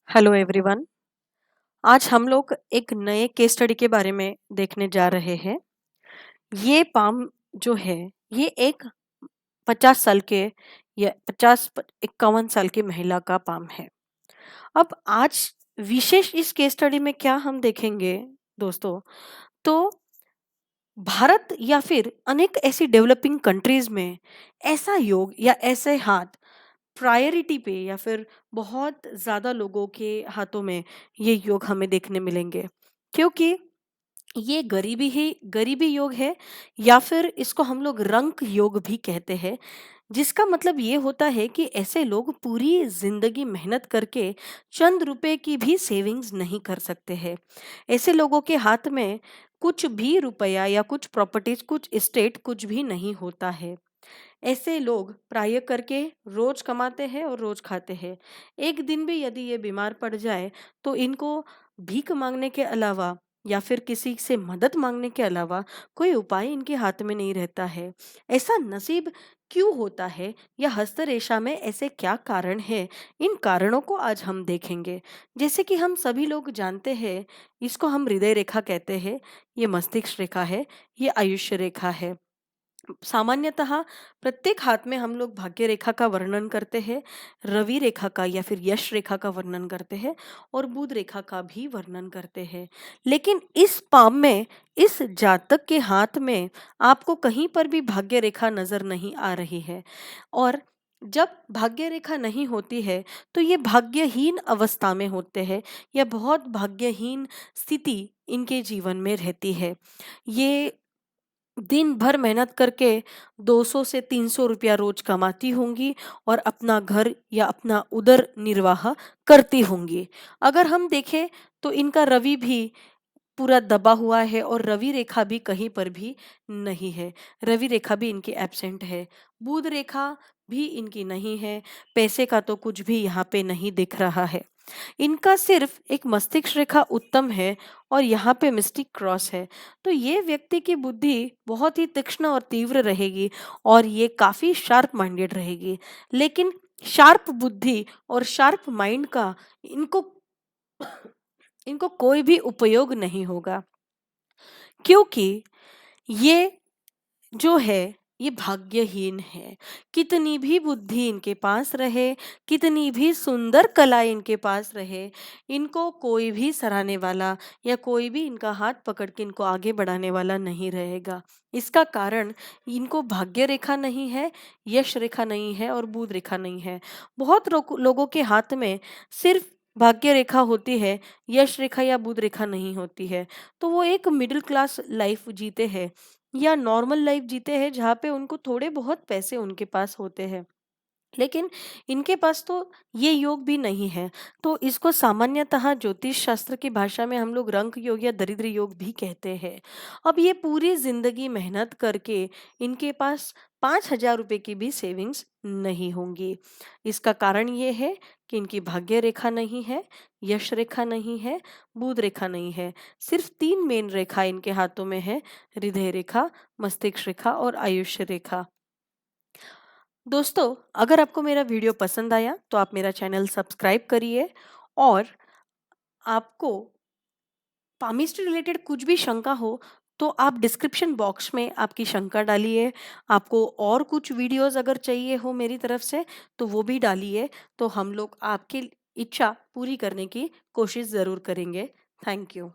Hello everyone. आज हम लोग एक नए केस स्टडी के बारे में देखने जा रहे हैं। ये पाम जो है ये एक 50 साल के या 51 साल की महिला का पाम है। अब आज विशेष इस केस स्टडी में क्या हम देखेंगे दोस्तों, तो भारत या फिर अनेक ऐसी डेवलपिंग कंट्रीज में ऐसा योग या ऐसे हाथ प्रायोरिटी पे या फिर बहुत ज़्यादा लोगों के हाथों में ये योग हमें देखने मिलेंगे, क्योंकि ये गरीबी योग है या फिर इसको हम लोग रंक योग भी कहते हैं। जिसका मतलब ये होता है कि ऐसे लोग पूरी जिंदगी मेहनत करके चंद रुपए की भी सेविंग्स नहीं कर सकते हैं। ऐसे लोगों के हाथ में कुछ भी रुपया या कुछ प्रॉपर्टीज, कुछ एस्टेट, कुछ भी नहीं होता है। ऐसे लोग प्राय करके रोज कमाते हैं और रोज खाते हैं। एक दिन भी यदि ये बीमार पड़ जाए तो इनको भीख मांगने के अलावा या फिर किसी से मदद मांगने के अलावा कोई उपाय इनके हाथ में नहीं रहता है। ऐसा नसीब क्यों होता है या हस्तरेखा में ऐसे क्या कारण है? इन कारणों को आज हम देखेंगे। जैसे कि हम सभी लोग जानते हैं, इसको हम हृदय रेखा कहते हैं, ये मस्तिष्क रेखा है, ये आयुष्य रेखा है। सामान्यतः प्रत्येक हाथ में हम लोग भाग्य रेखा का वर्णन करते हैं, रवि रेखा का या फिर यश रेखा का वर्णन करते हैं और बुध रेखा का भी वर्णन करते हैं। लेकिन इस पाम में, इस जातक के हाथ में आपको कहीं पर भी भाग्य रेखा नजर नहीं आ रही है। और जब भाग्य रेखा नहीं होती है तो ये भाग्यहीन अवस्था में होते हैं या बहुत भाग्यहीन स्थिति इनके जीवन में रहती है। ये दिन भर मेहनत करके 200 से 300 रुपया रोज कमाती होंगी और अपना घर या अपना उदर निर्वाह करती होंगी। अगर हम देखें तो इनका रवि भी पूरा दबा हुआ है और रवि रेखा भी कहीं पर भी नहीं है। रवि रेखा भी इनकी एब्सेंट है। बुध रेखा भी इनकी नहीं है। पैसे का तो कुछ भी यहाँ पे नहीं दिख रहा है। इनका सिर्फ एक मस्तिष्क रेखा उत्तम है और यहाँ पे मिस्टिक क्रॉस है। तो ये व्यक्ति की बुद्धि बहुत ही तीक्ष्ण और तीव्र रहेगी और ये काफी शार्प माइंडेड रहेगी। लेकिन शार्प बुद्धि और शार्प माइंड का इनको इनको कोई भी उपयोग नहीं होगा, क्योंकि ये जो है ये भाग्यहीन है। कितनी भी बुद्धि इनके पास रहे, कितनी भी सुंदर कला इनके पास रहे, इनको कोई भी सराहने वाला या कोई भी इनका हाथ पकड़ के इनको आगे बढ़ाने वाला नहीं रहेगा। इसका कारण इनको भाग्य रेखा नहीं है, यश रेखा नहीं है और बुध रेखा नहीं है। बहुत लोगों के हाथ में सिर्फ भाग्य रेखा होती है, यश रेखा या बुध रेखा नहीं होती है। तो वो एक मिडिल क्लास लाइफ जीते हैं या नॉर्मल लाइफ जीते हैं जहाँ पे उनको थोड़े बहुत पैसे उनके पास होते हैं। लेकिन इनके पास तो ये योग भी नहीं है। तो इसको सामान्यतः ज्योतिष शास्त्र की भाषा में हम लोग रंक योग या दरिद्र योग भी कहते हैं। अब ये पूरी जिंदगी मेहनत करके इनके पास 5,000 रुपए की भी सेविंग्स नहीं होंगी। इसका कारण ये है कि इनकी भाग्य रेखा नहीं है, यश रेखा नहीं है, बुध रेखा नहीं है। सिर्फ 3 मेन रेखा इनके हाथों में है, हृदय रेखा, मस्तिष्क रेखा और आयुष्य रेखा। दोस्तों, अगर आपको मेरा वीडियो पसंद आया तो आप मेरा चैनल सब्सक्राइब करिए और आपको पामिस्ट रिलेटेड कुछ भी शंका हो तो आप डिस्क्रिप्शन बॉक्स में आपकी शंका डालिए। आपको और कुछ वीडियोस अगर चाहिए हो मेरी तरफ से तो वो भी डालिए, तो हम लोग आपकी इच्छा पूरी करने की कोशिश ज़रूर करेंगे। Thank you.